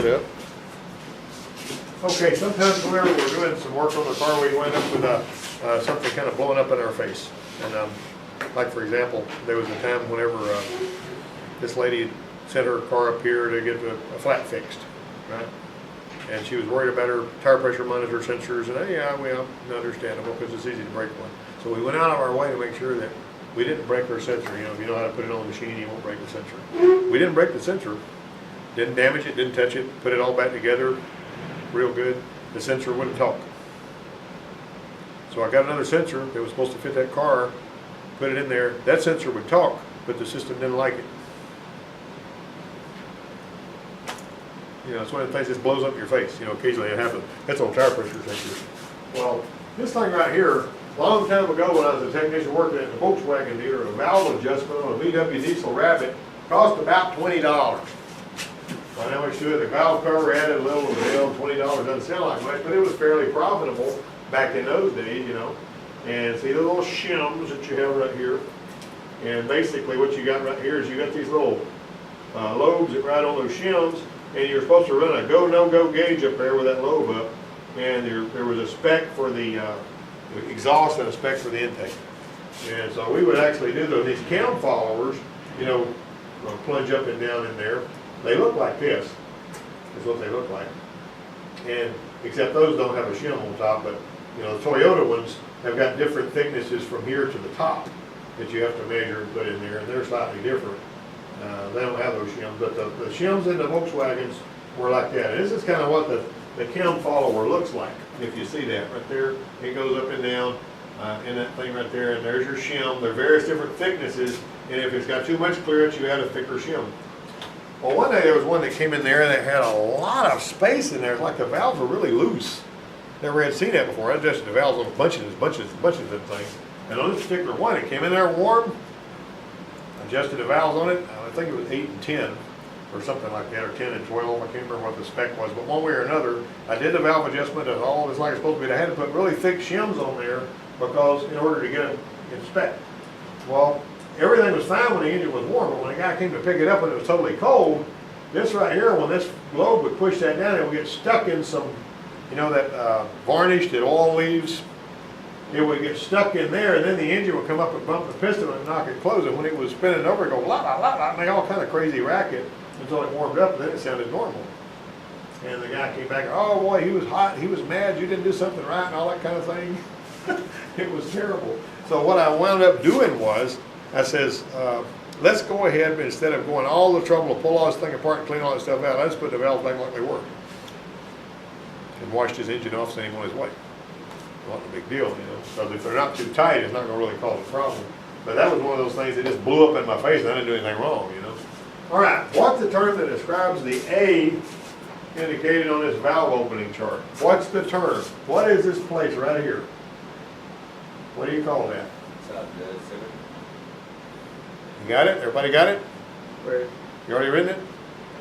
it up. Okay, sometimes whenever we're doing some work on the car, we wind up with something kind of blowing up in our face. And like for example, there was a time whenever this lady sent her car up here to get a flat fixed, right? And she was worried about her tire pressure monitor sensors, and yeah, well, understandable because it's easy to break one. So we went out of our way to make sure that we didn't break her sensor. You know, if you know how to put it on the machine, you won't break the sensor. We didn't break the sensor, didn't damage it, didn't touch it, put it all back together real good. The sensor wouldn't talk. So I got another sensor that was supposed to fit that car, put it in there. That sensor would talk, but the system didn't like it. You know, it's one of the things that blows up your face. You know, occasionally it happens. That's on tire pressure sensors. Well, this thing right here, a long time ago when I was a technician working at the Volkswagen dealer, a valve adjustment on a VW Diesel Rabbit cost about $20. I know we should. The valve cover added a little bill. $20 doesn't sound like much, but it was fairly profitable back in those days, you know. And see the little shims that you have right here. And basically what you got right here is you got these little lobes that ride on those shims, and you're supposed to run a go, no-go gauge up there with that lobe up. And there was a spec for the exhaust and a spec for the intake. And so we would actually do those. These cam followers, you know, plunge up and down in there. They look like this, is what they look like. And except those don't have a shim on top, but you know, the Toyota ones have got different thicknesses from here to the top that you have to measure and put in there, and they're slightly different. They don't have those shims, but the shims in the Volkswagens were like that. And this is kind of what the cam follower looks like. If you see that right there, it goes up and down in that thing right there, and there's your shim. There are various different thicknesses, and if it's got too much clearance, you add a thicker shim. Well, one day there was one that came in there that had a lot of space in there. It's like the valves were really loose. Never had seen that before. I adjusted the valves on bunches of things. And on this particular one, it came in there warm. Adjusted the valves on it. I think it was 8 and 10 or something like that, or 10 and 12. I can't remember what the spec was, but one way or another, I did the valve adjustment and all just like it's supposed to be. I had to put really thick shims on there because in order to get it in spec. Well, everything was fine when the engine was warm, but when the guy came to pick it up when it was totally cold, this right here, when this globe would push that down, it would get stuck in some, you know, that varnish that oil leaves. It would get stuck in there, and then the engine would come up and bump the piston and knock it closed. And when it was spinning over, it would go la la la la, and make all kind of crazy racket until it warmed up, and then it sounded normal. And the guy came back, oh boy, he was hot, he was mad, you didn't do something right, and all that kind of thing. It was terrible. So what I wound up doing was, I says, let's go ahead, but instead of going all the trouble to pull all this thing apart and clean all that stuff out, let's put the valves back like they were. And washed his engine off, sent him on his way. Not a big deal, you know, because if they're not too tight, it's not going to really cause a problem. But that was one of those things that just blew up in my face and I didn't do anything wrong, you know. All right, what's the term that describes the A indicated on this valve opening chart? What's the term? What is this place right here? What do you call that? You got it? Everybody got it? Where? You already written it?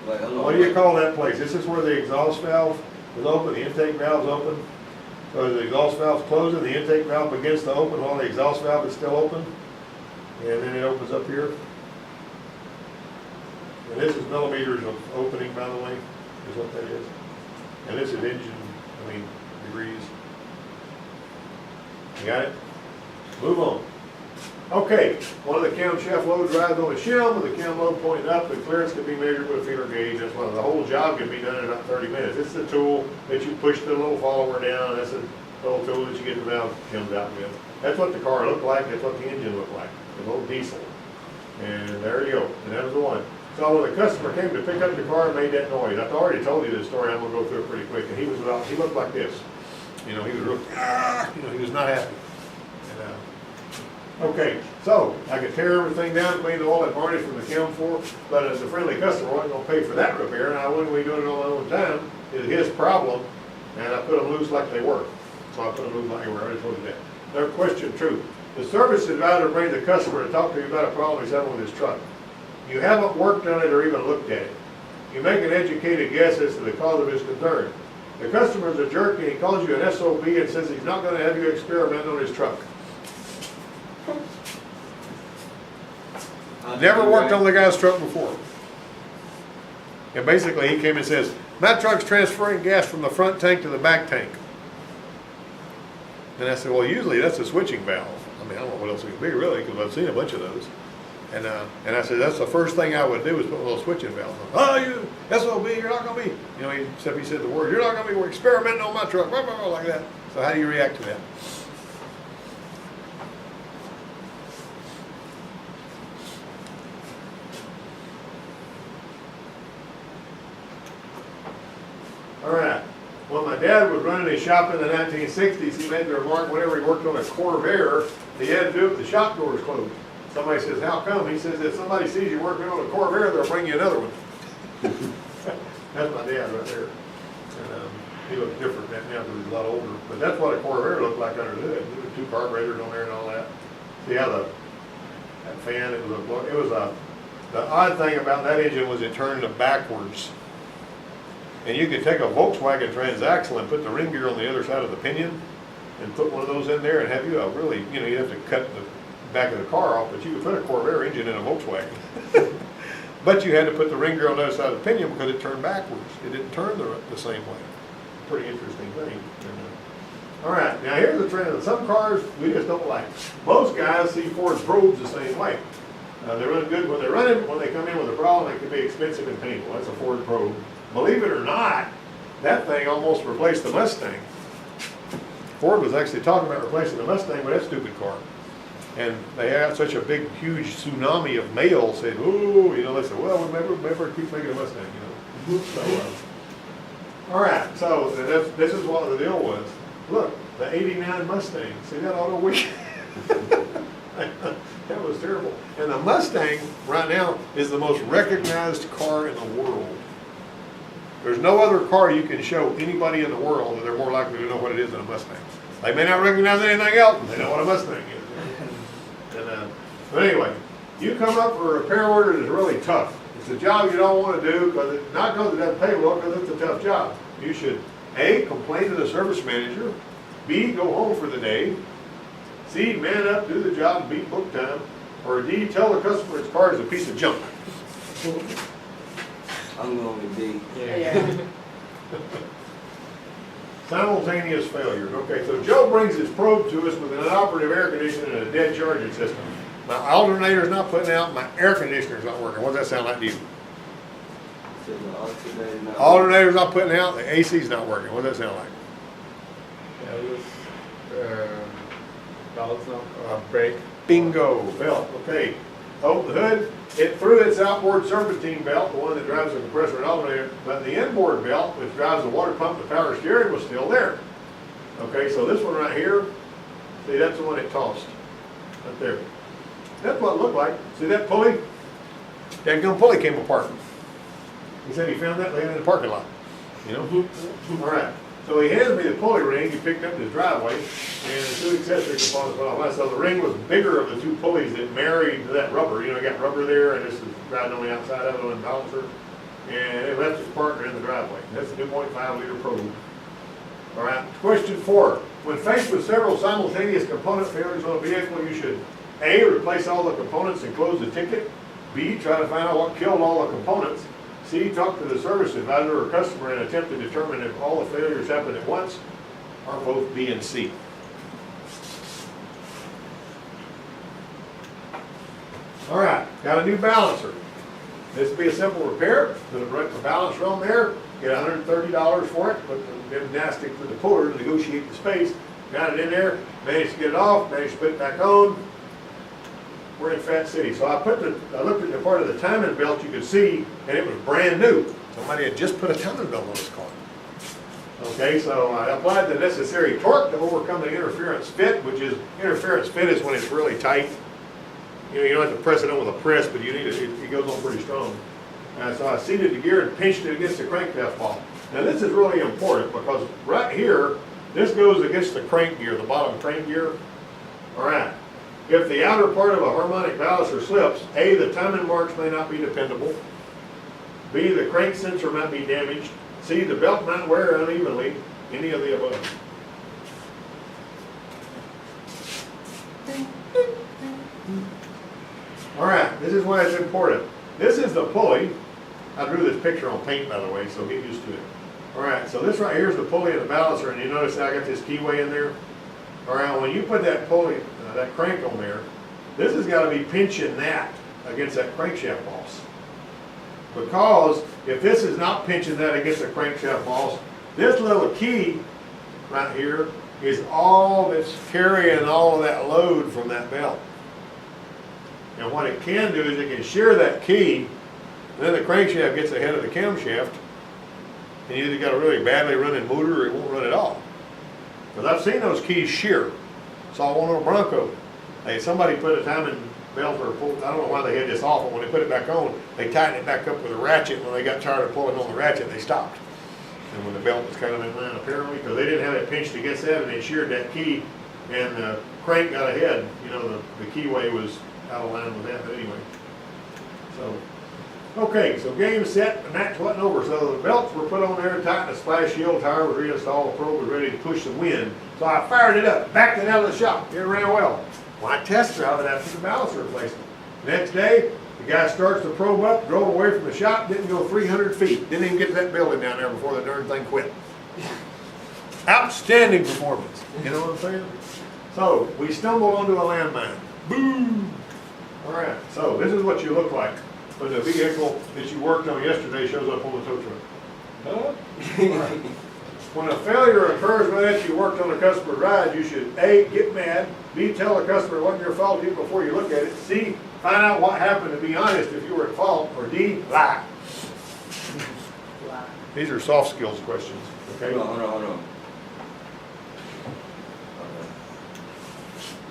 What do you call that place? This is where the exhaust valve is open, the intake valve is open. So the exhaust valve is closing, the intake valve begins to open while the exhaust valve is still open. And then it opens up here. And this is millimeters of opening, by the way, is what that is. And this is degrees. You got it? Move on. Okay, one of the camshaft loads rides on a shim with the cam load pointing up. The clearance can be measured with a feeler gauge. That's one of the whole job can be done in about 30 minutes. It's the tool that you push the little follower down. That's a little tool that you get the valve shims out with. That's what the car looked like. That's what the engine looked like. The little diesel. And there you go. And that was the one. So when the customer came to pick up the car and made that noise, I've already told you this story. I'm going to go through it pretty quick. And he looked like this. You know, he was real, he was not happy. Okay, so I could tear everything down, clean all that varnish from the cam floor, but as a friendly customer, I wasn't going to pay for that repair, and I wouldn't be doing it on my own time. It's his problem, and I put them loose like they were. So I put them loose like they were. I already told you that. Their question, true. The service advisor brings the customer to talk to you about a problem he's having with his truck. You haven't worked on it or even looked at it. You make an educated guess as to the cause of his concern. The customer's a jerk, and he calls you an SOB and says he's not going to have you experiment on his truck. Never worked on the guy's truck before. And basically he came and says, My truck's transferring gas from the front tank to the back tank. And I said, well, usually that's a switching valve. I mean, I don't know what else it could be really, because I've seen a bunch of those. And I said, that's the first thing I would do is put a little switching valve on. Oh, you SOB, you're not going to be. You know, except he said the word, you're not going to be, we're experimenting on my truck, blah, blah, blah, like that. So how do you react to that? All right. When my dad was running his shop in the 1960s, he made the remark whenever he worked on a Corvair, he had to do it with the shop doors closed. Somebody says, how come? He says, if somebody sees you working on a Corvair, they'll bring you another one. That's my dad right there. And he looked different now because he's a lot older. But that's what a Corvair looked like under the hood. There were two carburetors on there and all that. See how that fan, the odd thing about that engine was it turned backwards. And you could take a Volkswagen transaxle and put the ring gear on the other side of the pinion and put one of those in there and have you a really, you know, you'd have to cut the back of the car off, but you could put a Corvair engine in a Volkswagen. But you had to put the ring gear on the other side of the pinion because it turned backwards. It didn't turn the same way. Pretty interesting thing. All right, now here's the trend. Some cars we just don't like. Most guys see Ford probes the same way. They run good when they're running, but when they come in with a problem, it can be expensive and painful. That's a Ford probe. Believe it or not, that thing almost replaced the Mustang. Ford was actually talking about replacing the Mustang with that stupid car. And they had such a big, huge tsunami of mail saying, oh, you know, they said, well, we never keep making a Mustang, you know. So, all right, so this is what the deal was. Look, the 89 Mustang, see that auto week? That was terrible. And the Mustang right now is the most recognized car in the world. There's no other car you can show anybody in the world that they're more likely to know what it is than a Mustang. They may not recognize anything else, but they know what a Mustang is. And, but anyway, you come up for a repair order that's really tough. It's a job you don't want to do, not because it doesn't pay well, because it's a tough job. You should, A, complain to the service manager, B, go home for the day, C, man up, do the job, beat book time, or D, tell the customer his car is a piece of junk. I'm going to be. Yeah. Simultaneous failure. Okay, so Joe brings his probe to us with an inoperative air conditioner and a dead charging system. My alternator's not putting out, my air conditioner's not working. What does that sound like to you? So the Alternator's not putting out, the AC's not working. What does that sound like? Belts no brake. Bingo, belt. Okay. Open the hood. It threw its outboard serpentine belt, the one that drives the compressor and alternator, but the inboard belt, which drives the water pump and the power steering, was still there. Okay, so this one right here, see, that's the one it tossed. Right there. That's what it looked like. See that pulley? That gun pulley came apart. He said he found that laying in the parking lot. You know? All right. So he hands me the pulley ring he picked up in his driveway, and the two accessory components went off. So the ring was bigger of the two pulleys that married to that rubber. You know, you got rubber there, and this is riding on the outside of it on the balancer. And it left its partner in the driveway. That's a 2.5 liter probe. All right, question 4. When faced with several simultaneous component failures on a vehicle, you should A, replace all the components and close the ticket. B, try to find out what killed all the components. C, talk to the service advisor or customer and attempt to determine if all the failures happen at once, or both B and C. All right, got a new balancer. This would be a simple repair. Put a balancer on there, get $130 for it, put the gymnastics with the puller to negotiate the space. Got it in there, managed to get it off, managed to put it back on. We're in Fat City. So I looked at the part of the timing belt you could see, and it was brand new. Somebody had just put a timing belt on this car. Okay, so I applied the necessary torque to overcome the interference fit, which is, interference fit is when it's really tight. You know, you don't have to press it on with a press, but you need it goes on pretty strong. So I seated the gear and pinched it against the crankshaft ball. Now this is really important because right here, this goes against the crank gear, the bottom crank gear. All right. If the outer part of a harmonic balancer slips, A, the timing marks may not be dependable. B, the crank sensor might be damaged. C, the belt might wear unevenly. Any of the above. All right, this is why it's important. This is the pulley I drew this picture on paint, by the way, so get used to it. All right, so this right here is the pulley and the balancer, and you notice I got this keyway in there? All right, when you put that pulley, that crank on there, this has got to be pinching that against that crankshaft boss. Because if this is not pinching that against the crankshaft boss, this little key right here is all that's carrying all of that load from that belt. And what it can do is it can shear that key, and then the crankshaft gets ahead of the camshaft, and you either got a really badly running motor or it won't run at all. Because I've seen those keys shear. Saw one on a Bronco. Somebody put a timing belt or pulled, I don't know why they had this off, but when they put it back on, they tightened it back up with a ratchet. When they got tired of pulling on the ratchet, they stopped. And when the belt was kind of in line, apparently, because they didn't have it pinched against that, and they sheared that key, and the crank got ahead. You know, the keyway was out of line with that, but anyway. So, okay, so game set, the match wasn't over. So the belts were put on there, tightened, the splash shield, tire was reinstalled, the probe was ready to push the wind. So I fired it up, backed it out of the shop. It ran well. Well, I test drove it after the balancer replacement. Next day, the guy starts the probe up, drove away from the shop, didn't go 300 feet. Didn't even get to that building down there before the darn thing quit. Outstanding performance. You know what I'm saying? So, we stumbled onto a landmine. Boom! All right, so this is what you look like when the vehicle that you worked on yesterday shows up on the tow truck. Huh? When a failure occurs with that you worked on a customer's ride, you should A, get mad, B, tell the customer it wasn't your fault even before you look at it, C, find out what happened to be honest if you were at fault, or D, lie. These are soft skills questions, okay? Hold on.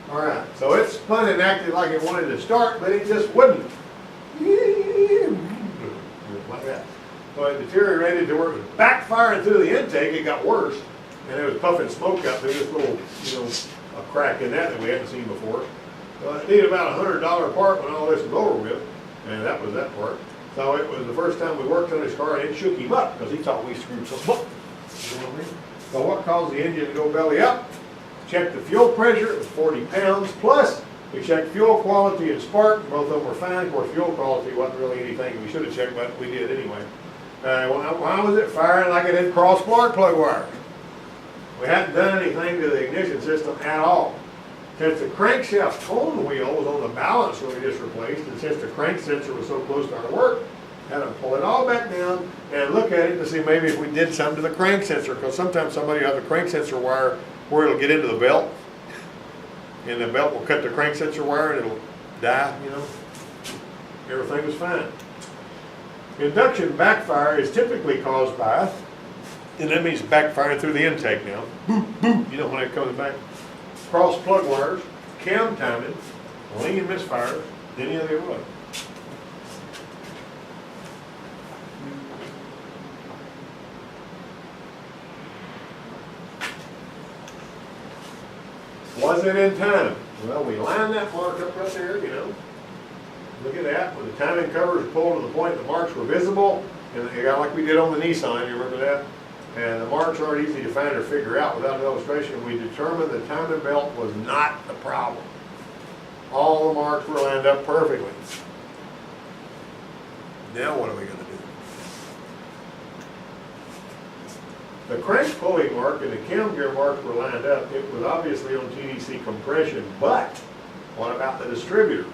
All right, so it spun and acted like it wanted to start, but it just wouldn't. Like that. So it deteriorated to where it was backfiring through the intake. It got worse, and it was puffing smoke out through this little, a crack in that we hadn't seen before. So it needed about $100 part when all this was over with, and that was that part. So it was the first time we worked on his car, and it shook him up because he thought we screwed something up. You know what I mean? So what caused the engine to go belly up? Checked the fuel pressure, it was 40 pounds, plus we checked fuel quality and spark, both of them were fine. Of course, fuel quality wasn't really anything we should have checked, but we did anyway. Why was it firing like it had crossed spark plug wires? We hadn't done anything to the ignition system at all. Since the crankshaft cone wheel was on the balancer we just replaced, and since the crank sensor was so close to our work, had to pull it all back down and look at it to see maybe if we did something to the crank sensor, because sometimes somebody will have the crank sensor wire where it'll get into the belt, and the belt will cut the crank sensor wire and it'll die, Everything was fine. Induction backfire is typically caused by, and that means backfiring through the intake now. Boop, boop, when it comes back. Cross plug wires, cam timing, lean misfire, any of the above. Was it in time? Well, we lined that mark up right there, Look at that. When the timing covers pulled to the point the marks were visible, and it got like we did on the Nissan, you remember that? And the marks aren't easy to find or figure out without an illustration. We determined the timing belt was not the problem. All the marks were lined up perfectly. Now what are we going to do? The crank pulley mark and the cam gear marks were lined up. It was obviously on TDC compression, but what about the distributor?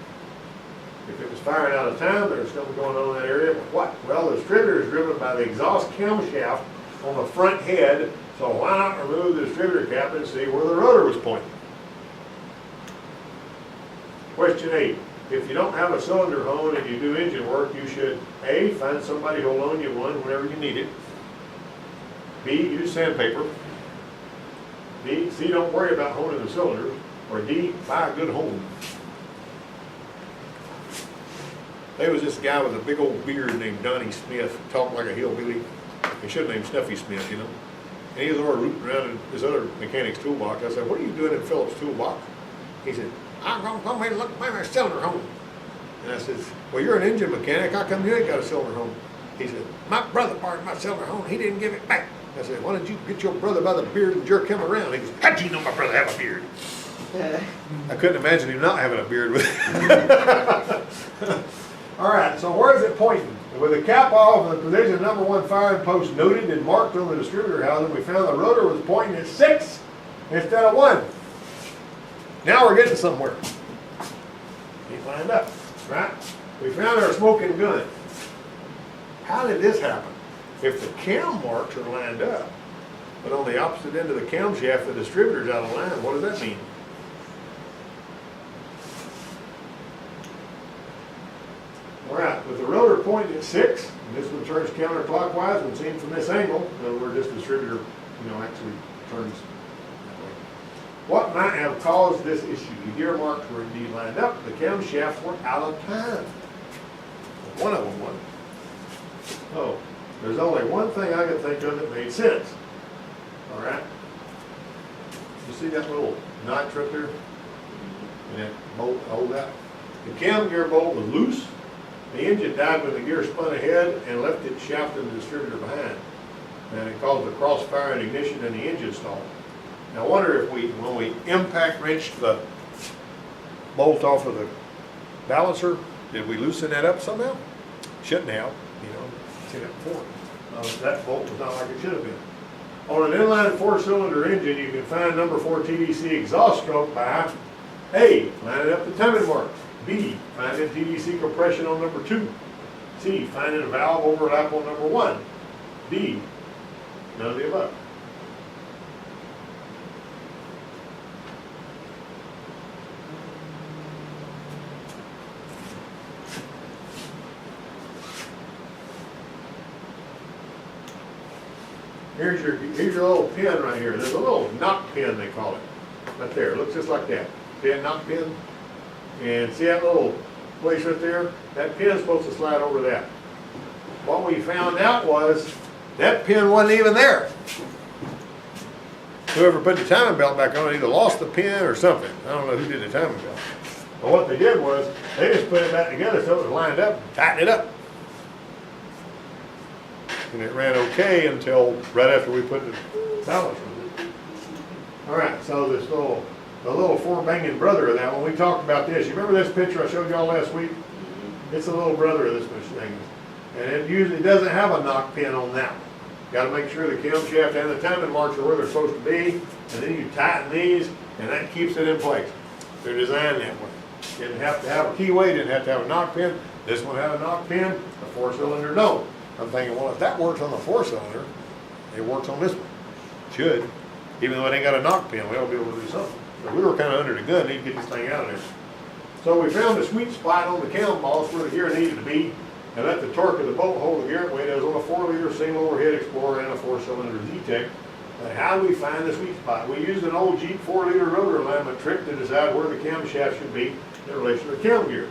If it was firing out of time, there was something going on in that area, but what? Well, the distributor is driven by the exhaust camshaft on the front head, so why not remove the distributor cap and see where the rotor was pointing? Question 8. If you don't have a cylinder hone and you do engine work, you should A, find somebody who'll loan you one whenever you need it. B, use sandpaper. C, don't worry about honing the cylinders. Or D, buy a good hone. There was this guy with a big old beard named Donnie Smith, talked like a hillbilly. He should have named Snuffy Smith, And he was over rooting around in his other mechanic's toolbox. I said, what are you doing in Phillips' toolbox? He said, I'm going to come here and look at my cylinder hone. And I said, well, you're an engine mechanic. How come you ain't got a cylinder hone? He said, my brother borrowed my cylinder hone. He didn't give it back. I said, why don't you get your brother by the beard and jerk him around? He goes, how'd you know my brother have a beard? I couldn't imagine him not having a beard with All right, so where is it pointing? With the cap off and the position number 1 firing post noted and marked on the distributor housing, we found the rotor was pointing at 6 instead of 1. Now we're getting somewhere. Ain't lined up, right? We found our smoking gun. How did this happen? If the cam marks are lined up, but on the opposite end of the camshaft, the distributor's out of line, what does that mean? All right, with the rotor pointing at 6, and this one turns counterclockwise when seen from this angle, in other words, this distributor, actually turns that way. What might have caused this issue? The gear marks were indeed lined up, the camshafts were out of time. One of them was. Oh, there's only one thing I could think of that made sense. All right? You see that little notch right there? And that bolt, hold that. The cam gear bolt was loose. The engine died when the gear spun ahead and left its shaft in the distributor behind. And it caused a crossfire and ignition in the engine stall. Now I wonder if when we impact wrenched the bolt off of the balancer, did we loosen that up somehow? Shouldn't have, seen it before. That bolt was not like it should have been. On an inline 4-cylinder engine, you can find number 4 TDC exhaust stroke by A, lining up the timing marks. B, finding TDC compression on number 2. C, finding a valve overlap on number 1. D, none of the above. Here's your little pin right here. There's a little knock pin, they call it. Right there. It looks just like that. See that knock pin? And see that little place right there? That pin's supposed to slide over that. What we found out was that pin wasn't even there. Whoever put the timing belt back on either lost the pin or something. I don't know who did the timing belt. But what they did was they just put it back together so it was lined up and tightened it up. And it ran okay until right after we put the balancer in. All right, so this the little 4-banging brother of that one, we talked about this. You remember this picture I showed y'all last week? It's a little brother of this machine. And it usually doesn't have a knock pin on that one. Got to make sure the camshaft and the timing marks are where they're supposed to be. And then you tighten these, and that keeps it in place. They're designed that way. Didn't have to have a keyway, didn't have to have a knock pin. This one had a knock pin, the 4-cylinder don't. I'm thinking, well, if that works on the 4-cylinder, it works on this one. Should. Even though it ain't got a knock pin, we ought to be able to do something. But we were kind of under the gun, need to get this thing out of there. So we found the sweet spot on the cam boss where the gear needed to be, and let the torque of the bolt hold the gear weight. It was on a 4-liter single overhead Explorer and a 4-cylinder Z-Tech. And how do we find the sweet spot? We used an old Jeep 4-liter rotor alignment trick to decide where the camshaft should be in relation to the cam gear.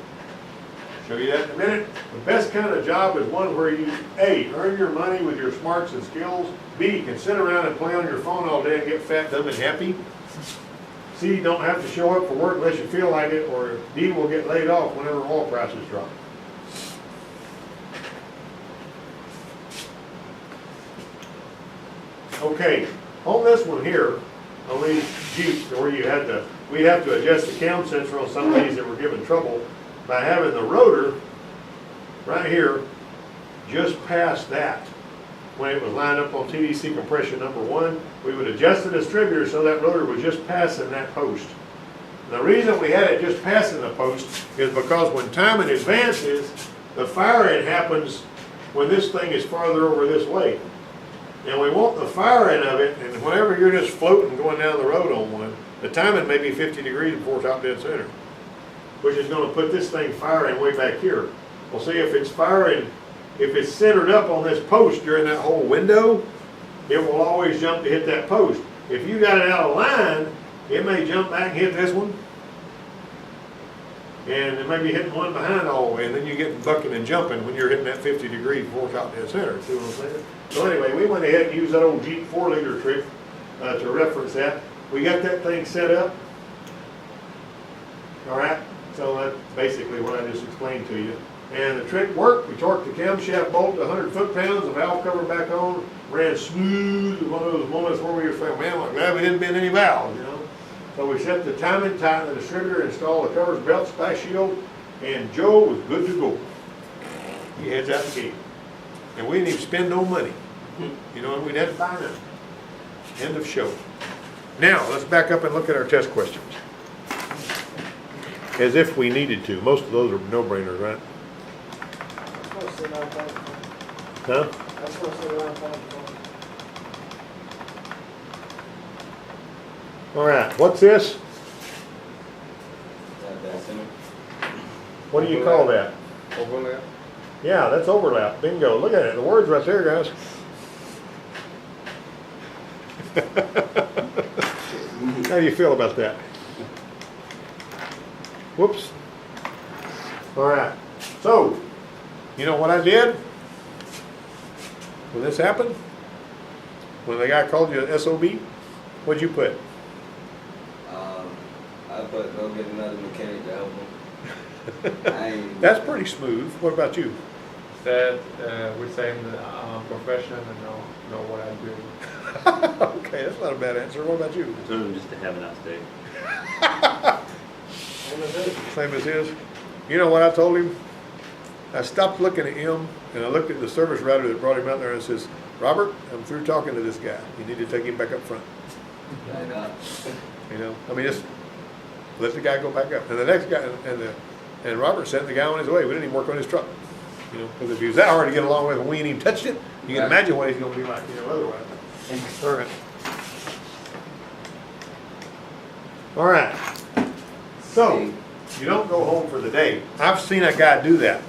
Show you that in a minute. The best kind of job is one where you, A, earn your money with your smarts and skills. B, can sit around and play on your phone all day and get fat, dumb, and happy. C, don't have to show up for work unless you feel like it. Or D, will get laid off whenever oil prices drop. Okay, on this one here, on these Jeeps where we'd have to adjust the cam sensor on some of these that were giving trouble by having the rotor right here just past that. When it was lined up on TDC compression number 1, we would adjust the distributor so that rotor was just passing that post. The reason we had it just passing the post is because when timing advances, the firing happens when this thing is farther over this way. And we want the firing of it, and whenever you're just floating going down the road on one, the timing may be 50 degrees before top dead center, which is going to put this thing firing way back here. Well, see, if it's firing, if it's centered up on this post during that whole window, it will always jump to hit that post. If you got it out of line, it may jump back and hit this one, and it may be hitting one behind all the way, and then you get bucking and jumping when you're hitting that 50 degrees before top dead center. See what I'm saying? So anyway, we went ahead and used that old Jeep 4-liter trick to reference that. We got that thing set up. All right, so that's basically what I just explained to you. And the trick worked. We torqued the camshaft bolt to 100 foot-pounds, the valve cover back on, ran smooth. It was one of those moments where we were saying, man, I'm glad we didn't bend any valves, you know. So we set the timing, tightened the distributor, installed the covers, belt, splash shield, and Joe was good to go. he heads out the gate. And we didn't even spend no money. You know, and we'd have to buy nothing. End of show. Now, let's back up and look at our test questions. As if we needed to. Most of those are no-brainers, right? Huh? All right, what's this? What do you call that? Overlap. Yeah, that's overlap. Bingo. Look at it. The word's right there, guys. How do you feel about that? Whoops. All right. So, you know what I did when this happened? When the guy called you an SOB, what'd you put? I put go get another mechanic to help him. That's pretty smooth. What about you? Said we're saying that I'm a professional and know what I do. Okay, that's not a bad answer. What about you? I told him just to have a nice day. Same as his. You know what I told him? I stopped looking at him and I looked at the service writer that brought him out there and says, Robert, I'm through talking to this guy. You need to take him back up front. You know, I mean, just let the guy go back up. And the next guy, and Robert sent the guy on his way. We didn't even work on his truck. You know, because if he was that hard to get along with and we ain't even touched it, you can imagine what he's going to be like, you know, otherwise. All right. So, you don't go home for the day. I've seen a guy do that.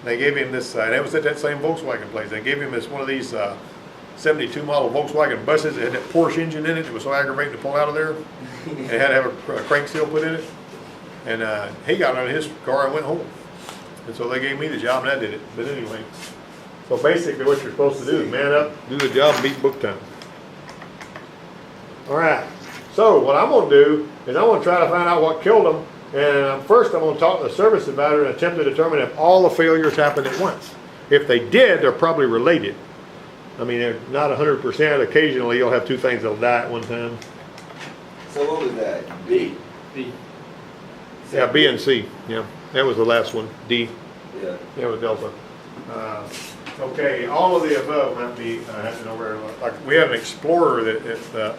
They gave him this, and it was at that same Volkswagen place. They gave him this one of these 72 model Volkswagen buses. It had that Porsche engine in it. It was so aggravating to pull out of there. It had to have a crank seal put in it. And he got out of his car and went home. And so they gave me the job and I did it. But anyway, so basically what you're supposed to do is man up, do the job, beat book time. All right. So what I'm going to do is I'm going to try to find out what killed them. And first I'm going to talk to the service advisor and attempt to determine if all the failures happened at once. If they did, they're probably related. I mean, they're not 100%. Occasionally you'll have two things that'll die at one time. So what was that? B. Yeah, B and C. Yeah, that was the last one. D. Yeah. Yeah, with Delta. Okay, all of the above might be happening over there. Like we had an Explorer that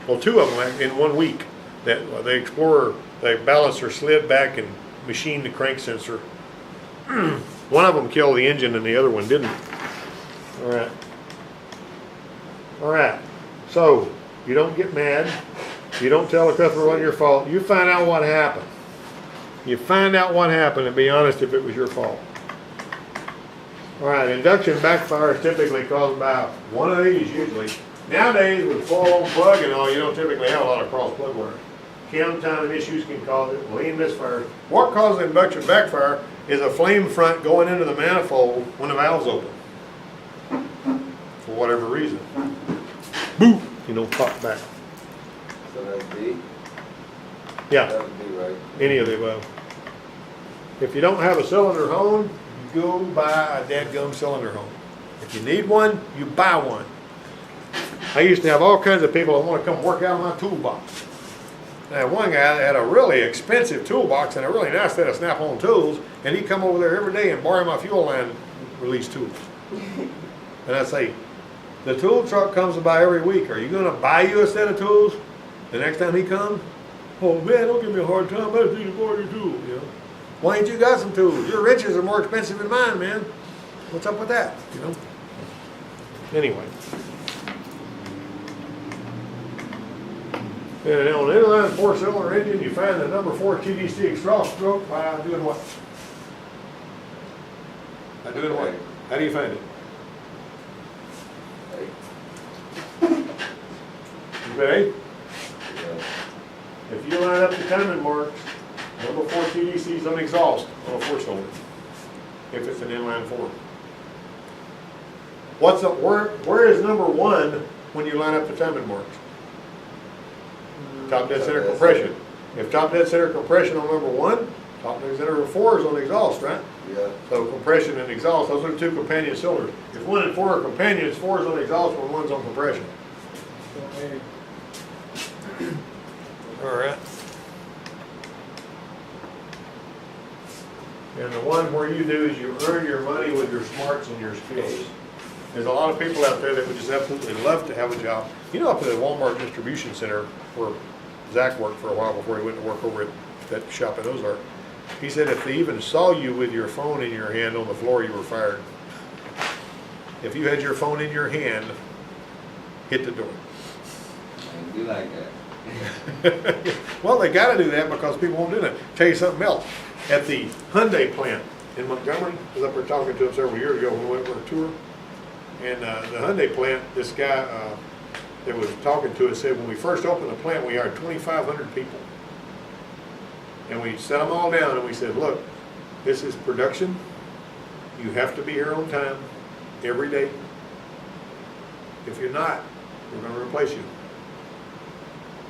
well, two of them in 1 week. That the Explorer, the balancer slid back and machined the crank sensor. One of them killed the engine and the other one didn't. All right. All right. So you don't get mad. You don't tell the customer it wasn't your fault. You find out what happened. You find out what happened and be honest if it was your fault. All right, induction backfire is typically caused by one of these usually. Nowadays with full-on plug and all, you don't typically have a lot of cross plug wear. Cam timing issues can cause it, lean misfire. What causes induction backfire is a flame front going into the manifold when the valve's open. For whatever reason. Boom! You know, pop back. So that's D? Yeah. That would be right. Any of the above. If you don't have a cylinder hone, you go buy a dadgum cylinder hone. If you need one, you buy one. I used to have all kinds of people that want to come work out on my toolbox. I had one guy that had a really expensive toolbox and a really nice set of snap-on tools, and he'd come over there every day and borrow my fuel line release tools. And I'd say, the tool truck comes by every week. Are you going to buy you a set of tools the next time he comes? Oh man, don't give me a hard time. I just need to borrow your tools. You know? Why ain't you got some tools? Your wrenches are more expensive than mine, man. What's up with that? You know. Anyway. And on an inline four-cylinder engine, you find the number 4 TDC exhaust stroke by doing what? By doing what? How do you find it? You ready? Yeah. If you line up the timing marks, number 4 TDC's on exhaust on a four-cylinder, if it's an inline 4. Where is number 1 when you line up the timing marks? Top dead center compression. If top dead center compression on number 1, top dead center 4 is on exhaust, right? Yeah. So compression and exhaust, those are the 2 companion cylinders. If 1 and 4 are companions, 4 is on exhaust when 1's on compression. All right. And the one where you do is you earn your money with your smarts and your skills. There's a lot of people out there that would just absolutely love to have a job. You know, up at the Walmart distribution center where Zach worked for a while before he went to work over at that shop in Ozark, he said if they even saw you with your phone in your hand on the floor, you were fired. If you had your phone in your hand, hit the door. I do like that. Well, they gotta do that because people won't do that. Tell you something else. At the Hyundai plant in Montgomery, I was up there talking to him several years ago when we went for a tour. And the Hyundai plant, this guy that was talking to us said when we first opened the plant, we hired 2,500 people. And we set them all down and we said, look, this is production. You have to be here on time every day. If you're not, we're going to replace you.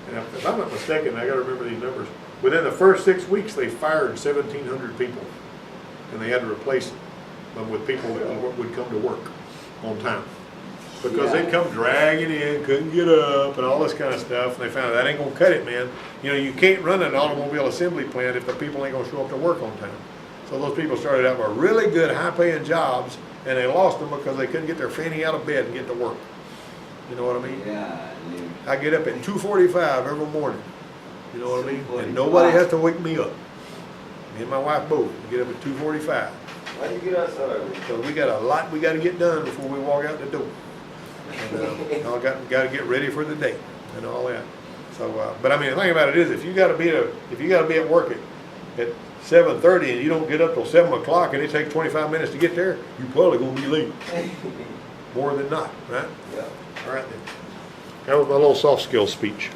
And if I'm not mistaken, I got to remember these numbers. Within the first 6 weeks, they fired 1,700 people, and they had to replace them with people that would come to work on time. Because they'd come dragging in, couldn't get up, and all this kind of stuff, and they found that ain't gonna cut it, man. You know, you can't run an automobile assembly plant if the people ain't gonna show up to work on time. So those people started out with really good, high-paying jobs, and they lost them because they couldn't get their fanny out of bed and get to work. You know what I mean? Yeah, I get up at 2:45 every morning. You know what I mean? And 2:45. nobody has to wake me up. Me and my wife both get up at 2:45. why do you get outside early? So we got a lot we got to get done before we walk out the door. And I got to get ready for the day and all that. So, but I mean, the thing about it is, if you got to be at work at 7:30 and you don't get up till 7 o'clock and it takes 25 minutes to get there, you probably gonna be late. More than not, right? Yeah. All right then. That was my little soft skills speech.